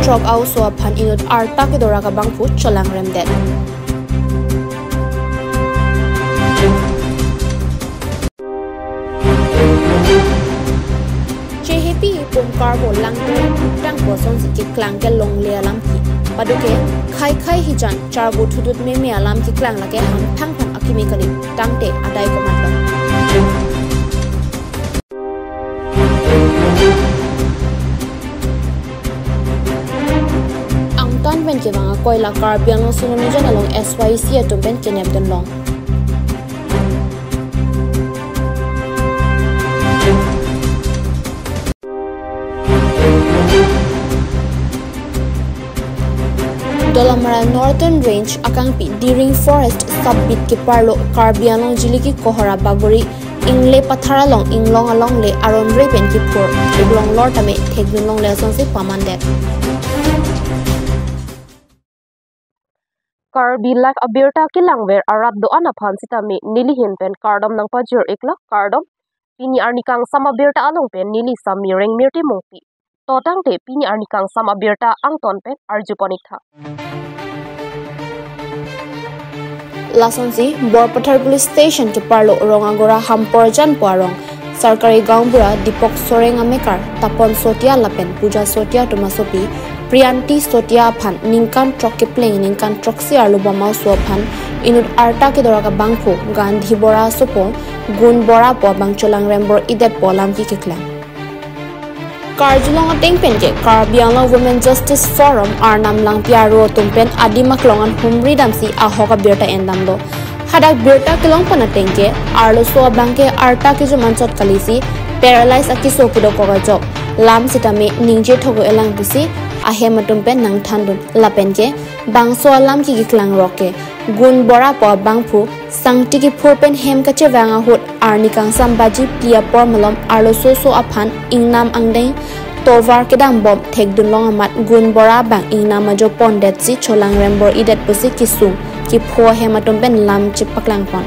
trok au so phan inut arta ke dora ka bangphu cholang remdet chehepi pongkar bo langre tang bo son si klang ke long le alam ki paduke khai hi jan char go thudut me alam ki klang la ke ham thang phan akimi kani tangte adai ko matlo angtan ben ke wanga koila kar biang sunoni jan along SYC atom ben kenep don long Dolamara Northern Range akangpi Deering Forest subbit ki parlo Karbianong jili ki kohora bagori ingle pathara long inglong along le aron repen ki phur iglong lor tame thegbin long le song se pamande Karbi like abirta ki langwer arab do ana phan sitame nili hin pen kardom nang pajur ekla kardom pini arnikang sama birta along pen nili sami reng mirti mongpi totang te pini arnikang sama birta angton pen arjuponik tha Lasonsi Borpathar Police Station ke parlo rongagora hamporjan poarong sarkari gaungbura Dipok Soreng amekar tapon sotia lapen puja sotia tumasopi Priyanti sotia phan ningkan trok ke plane ningkan trok si arlubamau so phan inut arta ke doraka bangphu Gandhi bora sopo gun bora po bangcholang rembor idet polam ki keklang Karjulong ateng pen ke Karbianglong Women Justice Forum Arnam lang piaro tumpen adimak longan humri damsi ahoka birta endam do hadak birta kelong panateng ke arlo so bangke arta ke jo manchot kalisi paralyze akiso kido koga jok lam sitame ningje thogo elang bisi ahema tumpen nang thandun lapen ke bangso lam ki giklang roke gun bora po bangphu sangti ki phurpen hem kache wanga hot arnikang sambaji plia por malom arlo so aphan ingnam angdeng tovar kedam bom thekdun long amat gun bora bang ingnam ajo pondet si cholang rembor idet pusi kisung ki pho hematum pen lam chipaklang pon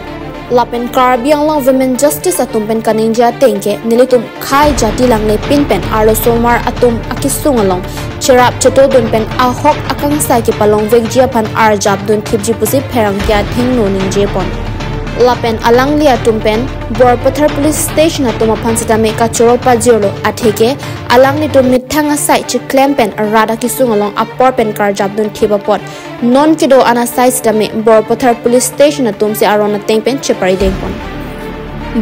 lapen Karbianglong Women Justice atum pen kaninja tengke nilitum khai jati langle pin pen arlo somar atum akisung along cherap choto dun pen ahok akang sai ki palong vegjia phan arjab dun thipji pusi pherang kya thingno ningje pon lapen alanglia tumpen Borpathar Police Station atuma phansita me ka choropa jolo atheke alangni tum mithanga sai chi claim pen arada kisung along apor pen karjab dun thiba pot non kido ana sai sta me Borpathar Police Station atum se arona teng pen chepari deng pon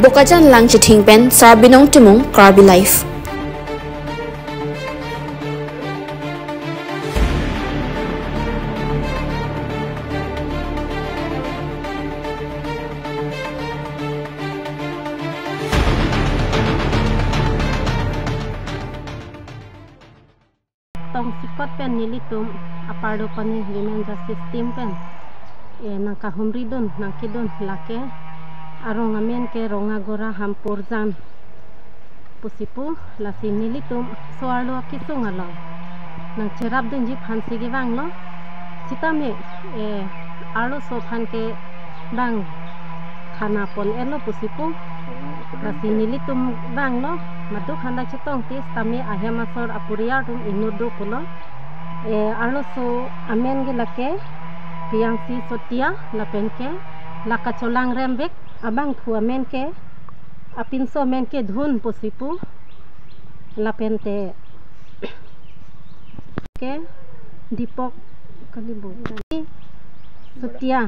bokajan lang chi thing pen sarbinong timung Karbi Life tong sikot pen nilitum apardo pani Women Justice team pen nangka humridun nangkidun lake arong amen ke rongagora hampurjan pusipu lasi nilitum soarlo kisung along nang cherap dun ji phansi gi bang lo sitame arlo so phan ke bang khana pon elo pusipu lasi nilitum bang lo matu khanda chitong tis tame ahemasor apuriya tum inudo pulo arlo so amen gi lake piangsi sotia lapen ke laka cholang rembek abang thu amen ke apinso men ke dhun pusipu lapen te ke Dipok kalibo sotia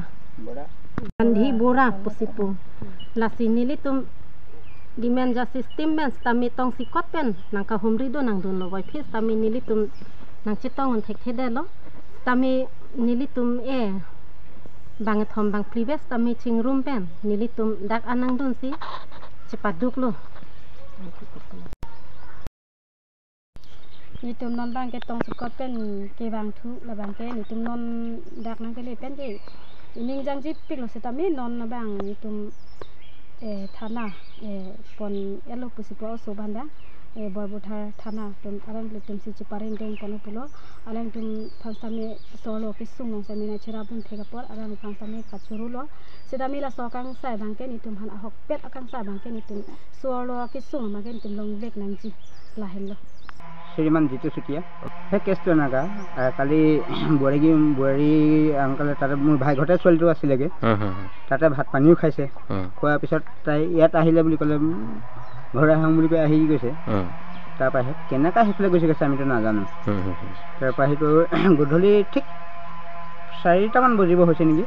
Gandhi bora pusipu lasi nilitum Women Justice team men tami tong sikot pen nangka humri do nang dun lo wai phis tami nilitum nang chitong on thek thede lo tami nilitum bang thom bang previous tami chingrum pen nilitum dak anang dun si chipaduk lo nitum non bang ke tong sikot pen ke bang thu la bang ke nitum non dak nang ke le pen ke ining jang ji pik lo se tami non na bang nitum thana pon elo pusipo so banda Borpathar thana tum alang tum si chiparing deng pono pulo alang tum phastame solo kisung nong samina chirabun thegapor alang phastame kachurulo sidami la sokang sai bangke nitum han ahok pet akang sai bangke nitum solo kisung magen tum long vek nangji la hello বছৰীমান Jitu Chutia সেই কেছটো এনেকুৱা কালি বোৱাৰী আংকলে তাতে মোৰ ভাই ঘৰতে ছোৱালীটো আছিলেগৈ তাতে ভাত পানীও খাইছে খোৱাৰ পিছত তাই ইয়াত আহিলে বুলি ক'লে ঘৰলৈ আহোঁ বুলি কৈ আহি গৈছে তাৰপৰা কেনেকৈ সেইফালে গৈছে আমিতো নাজানো তাৰপৰা সেইটো গধূলি ঠিক 4টামান বজিব হৈছে নেকি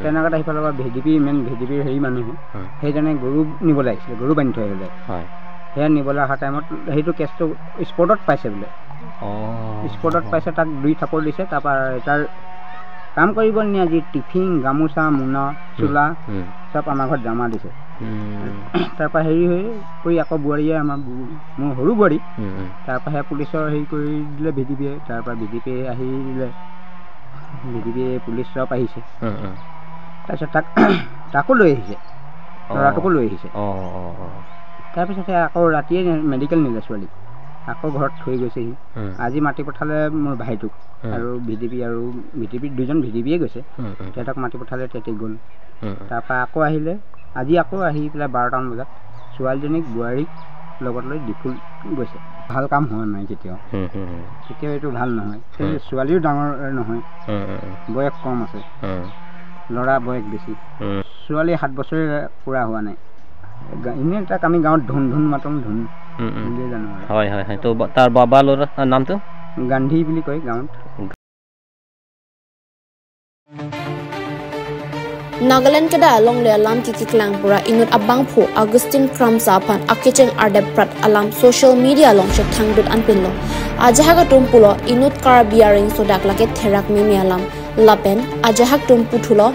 তেনেকুৱাত সেইফালৰ পৰা ভিডিপিৰ হেৰি মানুহ সেইজনে গৰু নিবলৈ আহিছিলে গৰু বান্ধি থৈ আহিলে সেয়া নিবলৈ অহা টাইমত সেইটো কেছটো স্পটত পাইছে বোলে স্পটত পাইছে তাক 2 থাপৰ দিছে তাৰপৰা তাৰ কাম কৰিব নিয়া যি টিফিন গামোচা মোনা চোলা চব আমাৰ ঘৰত জমা দিছে তাৰপৰা হেৰি হৈ কৰি আকৌ বোৱাৰীয়ে মোৰ সৰু বোৱাৰী তাৰপৰা সেই পুলিচৰ হেৰি কৰি দিলে ভিডিপিয়ে তাৰপৰা ভিডিপিয়ে আহি দিলে ভিডিপিয়ে পুলিচ চব আহিছে তাৰপিছত তাকো লৈ আহিছে ল'ৰাটোকো লৈ আহিছে তাৰপিছতে আকৌ ৰাতিয়ে মেডিকেল নিলে ছোৱালী আকৌ ঘৰত থৈ গৈছেহি আজি মাতি পঠালে মোৰ ভাইটোক আৰু ভিডিপিৰ 2জন ভিডিপিয়ে গৈছে তেহেঁতক মাতি পঠালে তেহেঁতি গ'ল তাৰপৰা আকৌ আহিলে আজি আকৌ আহি পেলাই 12টামান বজাত ছোৱালীজনীক বোৱাৰীক লগত লৈ ডিফুল গৈছে ভাল কাম হোৱা নাই কেতিয়াও এইটো ভাল নহয় ছোৱালীও ডাঙৰ নহয় বয়স কম আছে ল'ৰা বয়স বেছি ছোৱালী 7 বছৰে পূৰা হোৱা নাই এনেই তাক আমি গাঁৱত ধুন মাতোঁ ধুন বুলিয়ে জানো হয় হয় হয় তো তাৰ বাবা ল'ৰাৰ নামটো গান্ধী বুলি কয় গাঁৱত Nagaland kada along le alam ki kiklang pura inut abang phu Augustine Kramsa pan akicheng ardep prat alam social media long che thangdut anpinlo ajahaga tumpulo inut kar bearing sodak lake therak mi alam lapen ajahak tumputhulo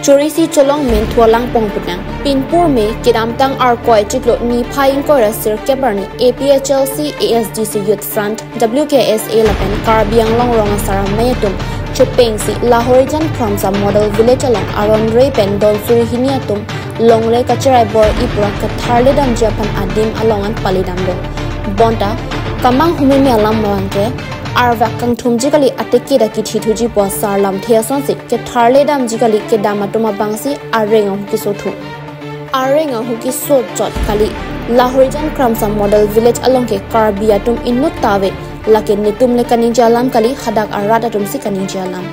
chorisi cholong men thualang pongputang pinpur me kidamtang ar koi chiklo ni phaing ko rasir kebarni APHLC ASDC Youth Front WKSA lapen kar biang long rong asara metum Chupengsi Lahorijan Kramsa Model Village along Aron Ray Pen Don Suri Hiniatum Longle Kacharai Bor Ipura Katharle Dam Japan Adim along and Palidamdo Bonta Kamang Humimi Alam Moanke Arva Kang Tumjikali Ateki Daki Chituji Po Sarlam Thiasonsi Katharle Dam Jikali Kedamatuma Bangsi Arenga Hukisotu Arenga Hukiso Jot Kali Lahorijan Kramsa Model Village along ke Karbiatum Inut Tave Lakin nitum le kaning jalam kali hadak arada tum si kaning jalam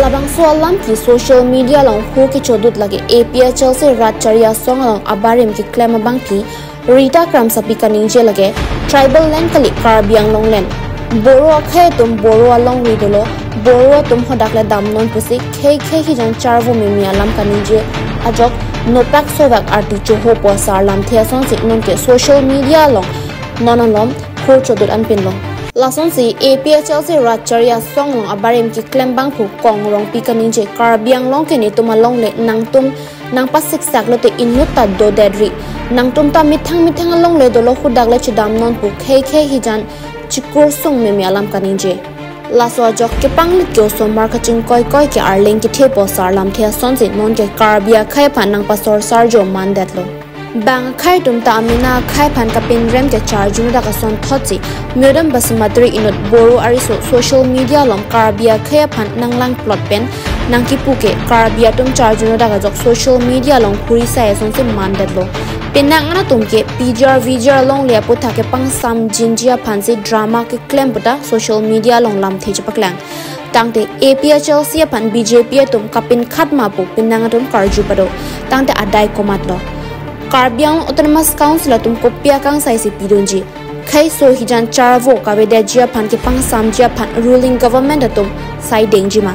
labang so alam ki social media long hu ki chodut lage APHL se ratcharia song long abarim ki claim bang pi Rita Kramsa pi kaning je lage tribal land kali karbiang long land boro khay tum boro along ridolo boro tum hadak le dam non pusi khe hi jan charvo me mi alam kaning je ajok nopak sovak arti choho po sarlam thia son sik non ke social media long nonolom hu chodut an pin long Lasonsi APHL se ratcharia song long abarim ki klembang phu kong rong pikaning je karbiang long ke ni tuma long le nangtum nang pasik sak lo te inuta do dedri nangtum ta mithang long le dolo khudak le chidam non pu khe hijan chikur sung me alam kaning je laso jok ke panglit kyo so marketing koi ke arling ki thepo sarlam thia sonsi non ke karbia khai phanang pasor sarjo mandetlo Bang khai tum ta amina khai phan ka pin rem ke charjun da ka son thochi myodam basmatri inut boro ariso social media lom karbia khai phan nanglang plot pen nangki puke karbia tum charjun da ka jok social media lom khuri sai son se mandat lo penang na tum ke vjr long le putha ke pang sam jinjia phan se drama ke claim buta social media long lam thej paklang tangte APHL sia phan BJP tum kapin khatma pu penang tum karju pado tangte adai komat lo Karbiang Autonomous Council tum kopia kang sai si pidunji khai so hijan charvo kabeda jia phan ki pang sam jia phan ruling government atum sai dengjima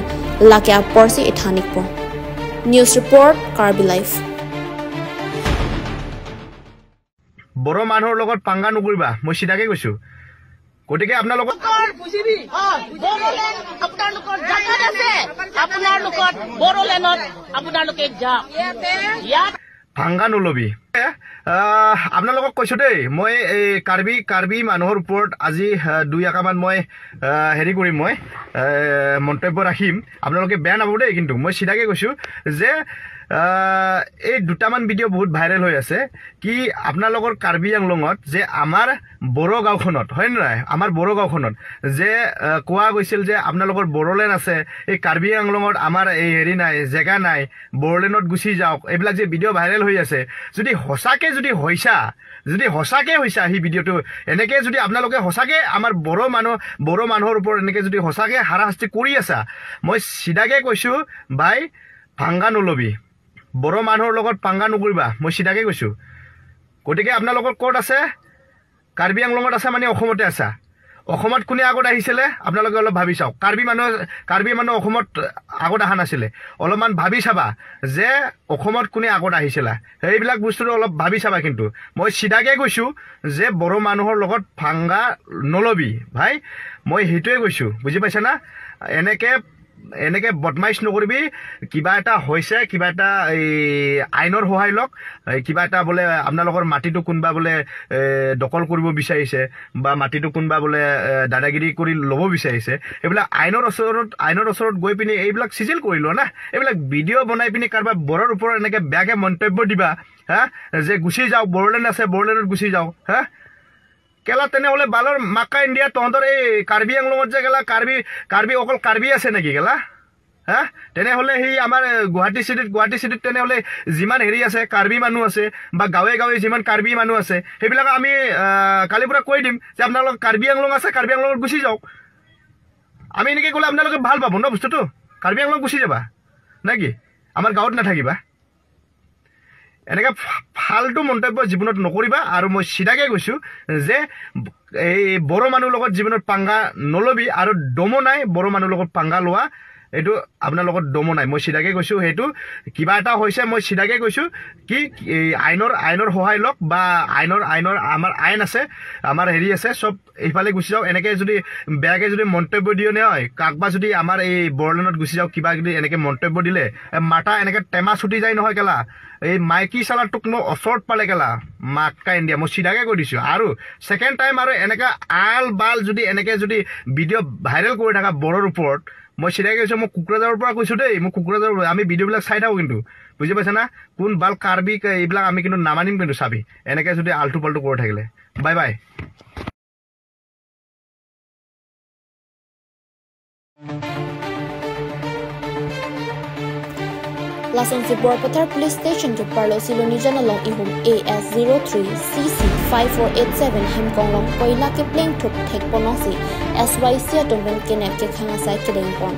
lake aporsi ethanik po News report Karbi Life বড় মানুহৰ লগত পাঙ্গা নকৰিবা মই সিধাকে কৈছো গটিকে আপোনাৰ লগত বুজিবি বড়োলেণ্ড আপোনাৰ লগত জাগাত আছে আপোনাৰ লগত বড়োলেণ্ডত আপোনাৰ লোকে যা ইয়াত ভাঙ্গা নলবি আপোনালোকক কৈছো দেই মই এই কাৰ্বি মানুহৰ ওপৰত আজি 2 একামান মই হেৰি কৰিম মই মন্তব্য ৰাখিম আপোনালোকে বেয়া নাপাব দেই কিন্তু মই সিধাকে কৈছো যে এই দুটামান ভিডিঅ' বহুত ভাইৰেল হৈ আছে কি আপোনালোকৰ কাৰ্বি আংলঙত যে আমাৰ বড়ো গাঁওখনত হয় নহয় আমাৰ বড়ো গাঁওখনত যে কোৱা গৈছিল যে আপোনালোকৰ বড়োলেণ্ড আছে এই কাৰ্বি আংলঙত আমাৰ এই হেৰি নাই জেগা নাই বড়োলেণ্ডত গুচি যাওক এইবিলাক যে ভিডিঅ' ভাইৰেল হৈ আছে যদি সঁচাকৈ হৈছা সেই ভিডিঅ'টো এনেকৈ যদি আপোনালোকে সঁচাকৈ আমাৰ বড়ো মানুহৰ ওপৰত এনেকৈ যদি সঁচাকৈ হাৰাশাস্তি কৰি আছা মই চিধাকৈ কৈছোঁ ভাই ভাংগা নলবি বড়ো মানুহৰ লগত পাংগা নকৰিবা মই চিধাকৈ কৈছোঁ গতিকে আপোনালোকৰ ক'ত আছে কাৰ্বি আংলঙত আছে মানে অসমতে আছা অসমত কোনে আগত আহিছিলে আপোনালোকে অলপ ভাবি চাওক কাৰ্বি মানুহ অসমত আগত অহা নাছিলে অলপমান ভাবি চাবা যে অসমত কোনে আগত আহিছিলা সেইবিলাক বস্তুটো অলপ ভাবি চাবা কিন্তু মই চিধাকৈ কৈছোঁ যে বড়ো মানুহৰ লগত ভাংগা নলবি ভাই মই সেইটোৱে কৈছোঁ বুজি পাইছা না এনেকৈ বদমাইছ নকৰিবি কিবা এটা হৈছে কিবা এটা এই আইনৰ সহায় লওক কিবা এটা বোলে আপোনালোকৰ মাটিটো কোনোবা বোলে দখল কৰিব বিচাৰিছে বা মাটিটো কোনোবা বোলে দাদাগিৰি কৰি ল'ব বিচাৰিছে এইবিলাক আইনৰ ওচৰত গৈ পিনি এইবিলাক চিজিল কৰি লোৱা না এইবিলাক ভিডিঅ' বনাই পিনি কাৰোবাৰ বড়োৰ ওপৰত এনেকৈ বেয়াকৈ মন্তব্য দিবা হা যে গুচি যাওক বড়োলেণ্ড আছে বড়োলেণ্ডত গুচি যাওক হা কেলা তেনেহ'লে বালৰ মাক্কা ইণ্ডিয়া তহঁতৰ এই কাৰ্বি আংলঙত যে গেলা কাৰ্বি অকল কাৰ্বি আছে নেকি গেলা হা তেনেহ'লে সেই আমাৰ গুৱাহাটী চিটিত তেনেহ'লে যিমান হেৰি আছে কাৰ্বি মানুহ আছে বা গাঁৱে যিমান কাৰ্বি মানুহ আছে সেইবিলাক আমি কালিৰ পৰা কৈ দিম যে আপোনালোক কাৰ্বি আংলং আছে কাৰ্বি আংলঙত গুচি যাওক আমি এনেকৈ ক'লে আপোনালোকে ভাল পাব ন বস্তুটো কাৰ্বি আংলং গুচি যাবা নে কি আমাৰ গাঁৱত নাথাকিবা এনেকৈ ফাল্টু মন্তব্য জীৱনত নকৰিবা আৰু মই চিধাকৈ কৈছোঁ যে এই বড়ো মানুহৰ লগত জীৱনত পাংগা নলবি আৰু দমো নাই বড়ো মানুহৰ লগত পাংগা লোৱা এইটো আপোনাৰ লগত দমো নাই মই চিধাকৈ কৈছোঁ সেইটো কিবা এটা হৈছে মই চিধাকৈ কৈছোঁ কি আইনৰ সহায় লওক বা আইনৰ আমাৰ আইন আছে আমাৰ হেৰি আছে চব এইফালে গুচি যাওক এনেকৈ যদি বেয়াকৈ যদি মন্তব্য দিওঁ নহয় কাকবা যদি আমাৰ এই বড়োলেণ্ডত গুচি যাওক কিবা যদি এনেকৈ মন্তব্য দিলে মাতা এনেকৈ টেমা ছুটি যায় নহয় কেলা এই মাইকী চালাটোক মই ওচৰত পালে কেলা মাক্কা ইণ্ডিয়া মই চিধাকৈ কৈ দিছোঁ আৰু ছেকেণ্ড টাইম আৰু এনেকৈ আল বাল যদি এনেকৈ যদি ভিডিঅ' ভাইৰেল কৰি থকা বড়োৰ ওপৰত মই চিধাকৈ কৈছোঁ মই কোকৰাঝাৰৰ পৰা কৈছোঁ দেই মই কোকৰাঝাৰৰ আমি ভিডিঅ'বিলাক চাই থাকোঁ কিন্তু বুজি পাইছা না কোন বাল কাৰ্বি এইবিলাক আমি কিন্তু নামানিম কিন্তু চাবি এনেকৈ যদি আল্টু পাল্টু কৰি থাকিলে bye bye Lason si Borpatar Police Station ke Parlo Silonijan along ihum AS03CC5487 Hemkonglong Koila ke Pleng Thup Thek Ponosi SYC Atumpen Kenep ke Khangasai Kedengpon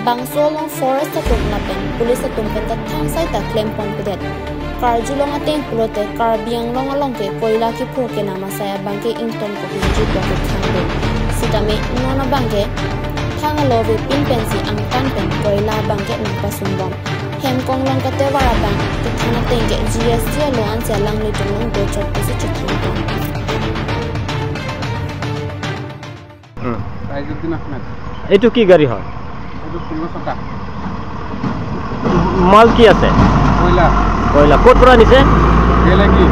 Bangso long Forest Atumpen Police Atumpen ta Thangsai ta Klempon Pedet Karjulong Ateng Pulote Karbiang long along ke Koila ke Purke Namasaya Bangke Ington ko Pinji Boke Khangbe Sitame Nona Bangke Thangalobe Pinpensi ang Tanpen Koila Bangke Nagpasumbong Hemkong long katewara bang kitana tenge GST loan se lang ni tumong do chot pose chithang Aizuddin Ahmed এইটো কি গাড়ী হয় এইটো 15 চকা মাল কি আছে কয়লা ক'ত পৰা নিছে গেলে কি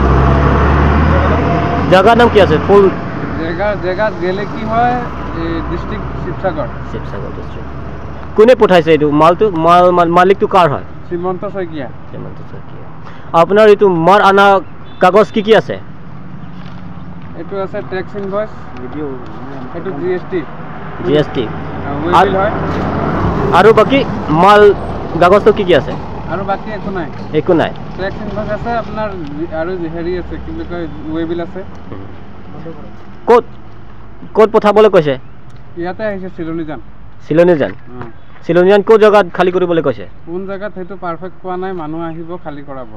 জায়গা নাম কি আছে ফুল জায়গা গেলে কি হয় ডিস্ট্রিক্ট শিবসাগর ডিস্ট্রিক্ট কোনে পঠাইছে এইটো মালটো মালিকটো কাৰ হয় শ্ৰীমন্ত শইকীয়া আপোনাৰ এইটো মাৰ আনা কাগজ কি আছে এইটো আছে ট্যাক্স ইনভয়েস ভিডিও এইটো জিএসটি উইল হয় আৰু বাকি মাল কাগজটো কি আছে আৰু বাকি একো নাই ট্যাক্স ইনভয়েস আছে আপোনাৰ আৰু হেৰি আছে কি বুলি কয় ওয়েবিল আছে ক'ত পঠাবলৈ কৈছে ইয়াতে আহিছে চিলনিজান কোন জায়গাত খালি কৰিবলৈ কৈছে কোন জায়গাত হেতু পাৰফেক্ট পোৱা নাই মানুহ আহিব খালি কৰাব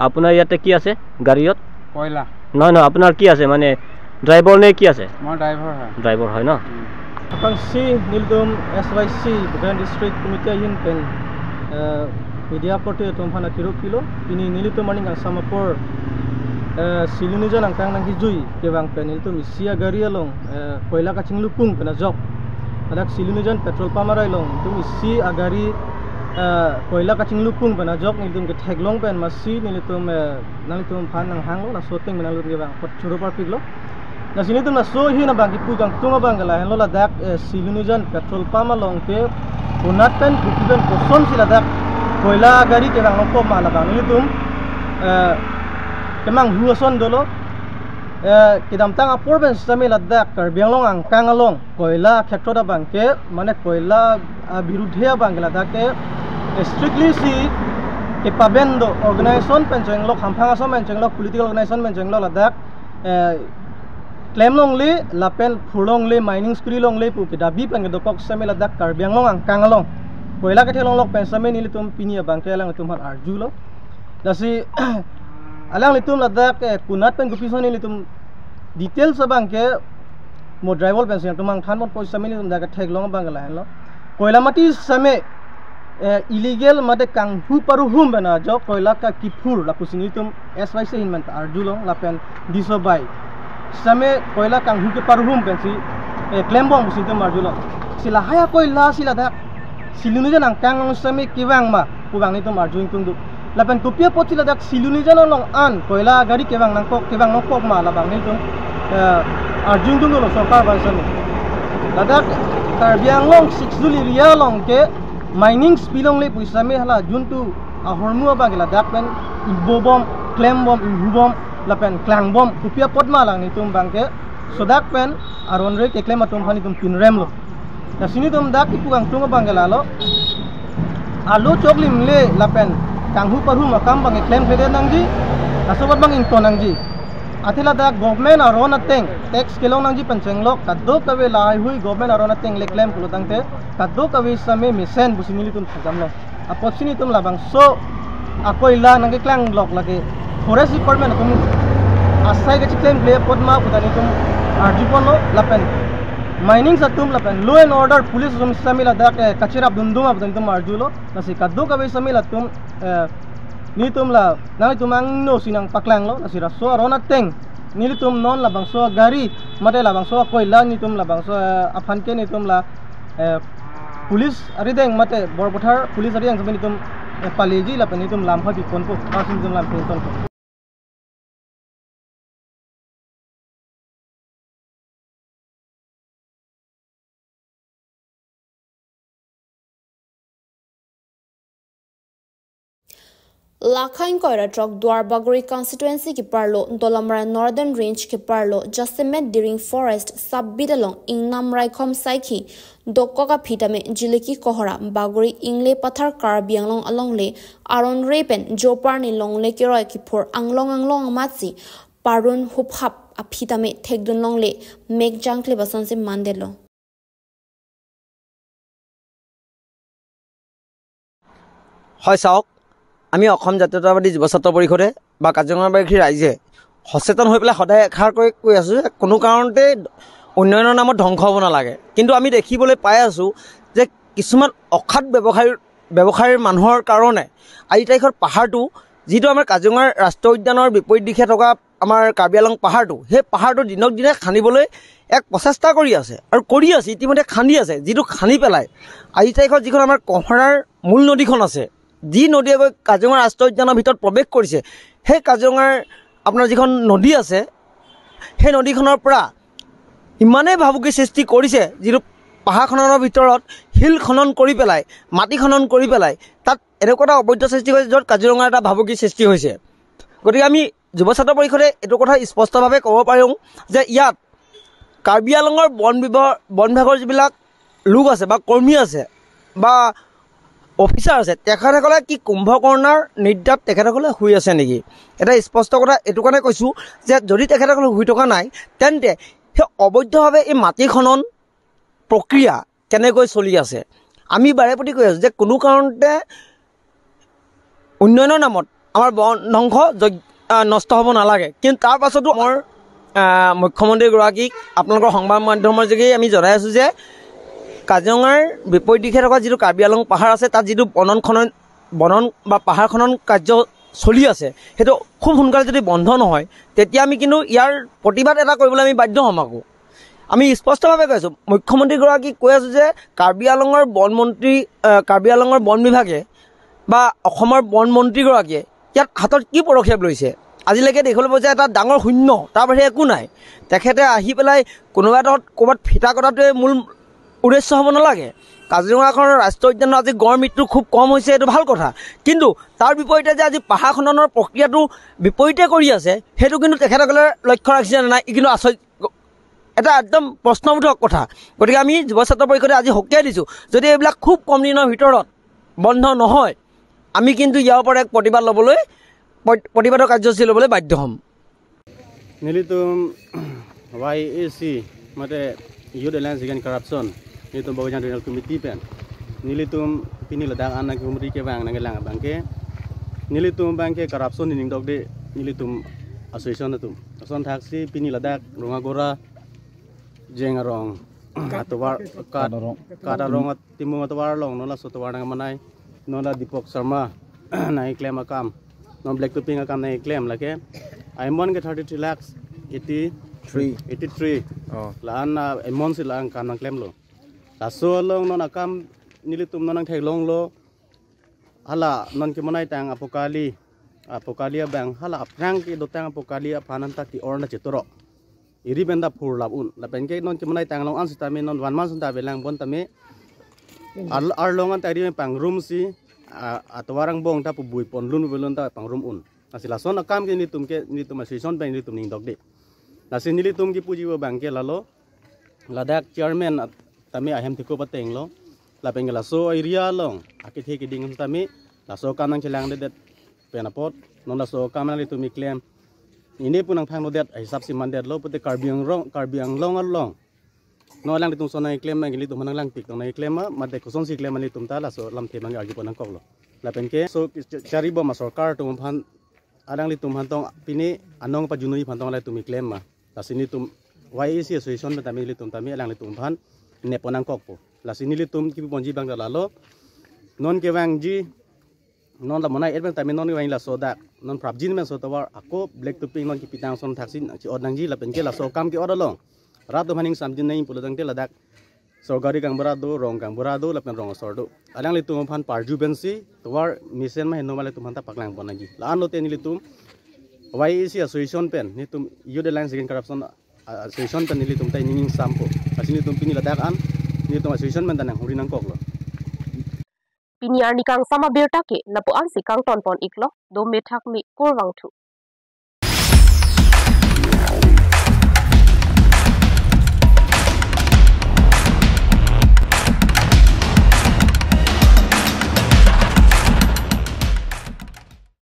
আপোনাৰ ইয়াতে কি আছে গাড়ীত কয়লা নহয় আপোনাৰ কি আছে মানে ড্ৰাইভাৰ নে কি আছে মই ড্ৰাইভাৰ হয় ন Apang si Nildum SYC Bukan District Committee Yin Pen Media Porte Tumpana Kilo Ini Nilitum Maning ang Samapor Silunijan ang kang nanggijui Kebang Pen Nilitum Isia Gari Along Koila Kacing Lupung Kena Jok Adak Silunijan Petrol Pamaray Long Nilitum Isi Agari Koila Kacing Lupung Kena Jok Nilitum Ketheglong Pen Masih Nilitum Nalitum Pan Nang Hang Lo Nasoteng Menalur Kebang Churupar Piglo Na sini tu na so hi na bangki pugang tunga bangala hen lola dak Silunijan petrol pump along ke unat pen bukiban koson sila dak koila gari ke bang nokop ma la bang ni tum kemang huason dolo kidam tang apor ben sami Ladakh Karbi Anglong ang kangalong koila khetroda bang ke mane koila birudhya bang Ladakh ke strictly si ke pabendo organization penjeng lok hamphanga som penjeng lok political organization penjeng lok Ladakh claim long le lapen phulong le mining spree long le pu ke dabi pang dokok sami Ladakh Karbi Anglong ang kangalong koila ke thelong lok pensame ni litum pinia bang ke lang litum har arjulo dasi alang litum Ladakh kunat pen gupisoni litum details bang ke mo driver pension tumang than mon poisa mini tum daga thek long bang la lo koila mati same illegal mate kang hu paru hum bana jo koila ka kipur la kusini tum SYC hinman arjulong la pen diso bai same koila kang hu ke paru hum pensi claim bong kusini tum arjulong sila haya koila sila dak silunu janang kang same kiwang ma kubang ni tum arjung tum du lapan kopia poti ladak siluni jano long an koila gari kewang nangkok kewang nokok ma labang ni tum arjung tum lo sokar bansan ladak Karbi Anglong 6 Juli ria long ke mining spilong le puisame hala juntu ahormu bang ladak pen ibobom claim bom ibobom lapen klang bom kopia pot ma lang ni tum bang ke sodak pen aron re ke claim atum hani tum tin rem lo na sini tum dak ipukang tum bang lo alu choklim le lapen kanghu parhu makam bang claim khede nangji asobat bang inko nangji athila da government arona teng tax kelong nangji pancheng lok kaddo kawe lai hui government arona teng le claim kulo tangte kaddo kawe same misen busini litum thajam lo apot sini tum labang so akoi la nangge klang lok lage forest department tum asai ge claim le potma putani tum arjipon lo lapen mining satum lapen law and order police zum samila da kachira dundum abdan tum arjulo nasi kaddo kawe samila tum ni tum la nang tumang no sinang paklang lo nasi raso arona teng ni tum non la bangso gari mate la bangso koila ni tum la bangso afan ke ni tum la police ari deng mate borbothar police ari ang sabeni tum paleji la pani tum lamha bi konpo asin tum lam ton Lakhain Koira Trok Dwarbaguri constituency ki parlo Dolamra Northern Range ki parlo Jasimet Diring Forest Sabbidalong Ingnam Raikhom Saiki Dokoka Pitame Jiliki Kohora Baguri Ingle Pathar Karbi Anglong along le Aron Repen Joparni Long le Kiroi Kipur Anglong Matsi Parun Huphap Apitame Thegdun Long le Meg Jankle Basonsi Mandelo Hoi Sauk আমি অসম জাতীয়তাবাদী যুৱ ছাত্ৰ পৰিষদে বা কাজিৰঙাবাসী ৰাইজে সচেতন হৈ পেলাই সদায় এষাৰ কৈ আছোঁ যে কোনো কাৰণতে উন্নয়নৰ নামত ধ্বংস হ'ব নালাগে কিন্তু আমি দেখিবলৈ পাই আছোঁ যে কিছুমান অখাত ব্যৱসায়ীৰ মানুহৰ কাৰণে আজি তাৰিখৰ পাহাৰটো যিটো আমাৰ কাজিৰঙাৰ ৰাষ্ট্ৰীয় উদ্যানৰ বিপৰীত দিশে থকা আমাৰ কাৰ্বি আংলং পাহাৰটো সেই পাহাৰটো দিনক দিনে খান্দিবলৈ এক প্ৰচেষ্টা কৰি আছে আৰু কৰি আছে ইতিমধ্যে খান্দি আছে যিটো খান্দি পেলাই আজি তাৰিখৰ যিখন আমাৰ কহৰাৰ মূল নদীখন আছে যি নদীয়ে গৈ কাজিৰঙা ৰাষ্ট্ৰীয় উদ্যানৰ ভিতৰত প্ৰৱেশ কৰিছে সেই কাজিৰঙাৰ আপোনাৰ যিখন নদী আছে সেই নদীখনৰ পৰা ইমানেই ভাবুকি সৃষ্টি কৰিছে যিটো পাহাৰখনৰ ভিতৰত শিল খনন কৰি পেলাই মাটি খনন কৰি পেলাই তাত এনেকুৱা এটা অবৈধ সৃষ্টি কৰিছে য'ত কাজিৰঙাৰ এটা ভাবুকি সৃষ্টি হৈছে গতিকে আমি যুৱ ছাত্ৰ পৰিষদে এইটো কথা স্পষ্টভাৱে ক'ব পাৰোঁ যে ইয়াত কাৰ্বি আংলঙৰ বন বিভাগৰ যিবিলাক লোক আছে বা কৰ্মী আছে বা অফিচাৰ আছে তেখেতসকলে কি কুম্ভকৰ্ণৰ নিদ্ৰাত তেখেতসকলে শুই আছে নেকি এটা স্পষ্ট কথা এইটো কাৰণে কৈছোঁ যে যদি তেখেতসকলে শুই থকা নাই তেন্তে সেই অবৈধভাৱে এই মাটি খনন প্ৰক্ৰিয়া কেনেকৈ চলি আছে আমি বাৰে প্ৰতি কৈ আছোঁ যে কোনো কাৰণতে উন্নয়নৰ নামত আমাৰ বন ধ্বংস নষ্ট হ'ব নালাগে কিন্তু তাৰ পাছতো আমাৰ মুখ্যমন্ত্ৰীগৰাকীক আপোনালোকৰ সংবাদ মাধ্যমৰ যোগেদি আমি জনাই আছোঁ যে কাজিৰঙাৰ বিপৰীত দিশে থকা যিটো কাৰ্বি আংলং পাহাৰ আছে তাত যিটো বনন বা পাহাৰ খনন কাৰ্য চলি আছে সেইটো খুব সোনকালে যদি বন্ধ নহয় তেতিয়া আমি কিন্তু ইয়াৰ প্ৰতিবাদ এটা কৰিবলৈ আমি বাধ্য হ'ম আকৌ আমি স্পষ্টভাৱে কৈছোঁ মুখ্যমন্ত্ৰীগৰাকীক কৈ আছোঁ যে কাৰ্বি আংলঙৰ বন বিভাগে বা অসমৰ বন মন্ত্ৰীগৰাকীয়ে ইয়াত হাতত কি পদক্ষেপ লৈছে আজিলৈকে দেখিবলৈ পোৱা যায় এটা ডাঙৰ শূন্য তাৰ বাহিৰে একো নাই তেখেতে আহি পেলাই কোনোবা এটা ক'ৰবাত ফিটা কটাটোৱে মূল উদ্দেশ্য হ'ব নালাগে কাজিৰঙাখনৰ ৰাষ্ট্ৰীয় উদ্যানৰ আজি গড় মৃত্যু খুব কম হৈছে, এইটো ভাল কথা। কিন্তু তাৰ বিপৰীতে যে আজি পাহাৰ খননৰ প্ৰক্ৰিয়াটো বিপৰীতে কৰি আছে, সেইটো কিন্তু তেখেতসকলে লক্ষ্য ৰাখিছে নে নাই, কিন্তু আচৰিত এটা একদম প্ৰশ্নবোধক কথা। গতিকে আমি যুৱ ছাত্ৰ পৰিষদে আজি সকীয়াই দিছোঁ, যদি এইবিলাক খুব কম দিনৰ ভিতৰত বন্ধ নহয়, আমি কিন্তু ইয়াৰ ওপৰত এক প্ৰতিবাদৰ কাৰ্যসূচী ল'বলৈ বাধ্য হ'ম। Nilitum YAC mate Youth Alliance Against Corruption nilitum Bagian Regional Committee pen nilitum pini ladang anak kumri ke bang nangelang bangke nilitum bangke corruption ning dog de nilitum association tum ason taksi pini ladak rongagora jengarong atwar kadarong timu atwar long nola sotwar nang manai nola Dipok Sharma nai claim akam non black to pink akam nai claim lake Aimon ke 33 lakhs 83 laan Aimon sila ang kanang claim lo laso long non akam nilitum non ang thai long lo hala non ke manai tang apokali bang hala aprang ke dotang apokali apananta ki orna chetoro iri benda phur labun la penke non ke manai tang long an sita me non wan man sunda belang bon tame ar long an tari pang room si atwarang bong ta pu bui pon lun belun ta pang room un asila son akam ke nitum association bank nitum ning dog de nasi nilitum ki puji wa bank ke lalo ladak chairman tame ahem thiko pateng lo la pengela so area long akit he ki ding tame la so kanang chelang de penapot non la so kamang litum mi claim ini punang phang det hisap si mandet lo pute karbiang long along no lang litum sonai claim mang litum manang lang pik tong nai claim ma de koson si claim litum ta la so lam the mang argi ponang kok lo la penke so chari bo ma sarkar tum phan adang litum hantong pini anong pa junui phantong la tumi claim ma lasini tum YAC association ta mi litum tami alang litum phan ne ponang kok po lasini litum ki ponji bang lalo non ke wang ji non la monai edben tami non wang la soda non prabjin men so tawar ako black to pink non ki pitang son thaksin chi odang ji la penke la so kam ki odalong ratu haning samjin nei pulodang te ladak sorgari kang berado rong kang berado lapen rong sordo alang litum phan parju bensi tawar misen ma heno male tumanta paklang bonagi laan lo te ni litum YAC association pen nitum Youth Alliance Against Corruption association pen ni litum tai ninging sampo asini litum pini ladak an nitum association men tanang hurinang koklo pini arnikang sama berta ke napo an sikang tonpon iklo do methak mi kurwang thu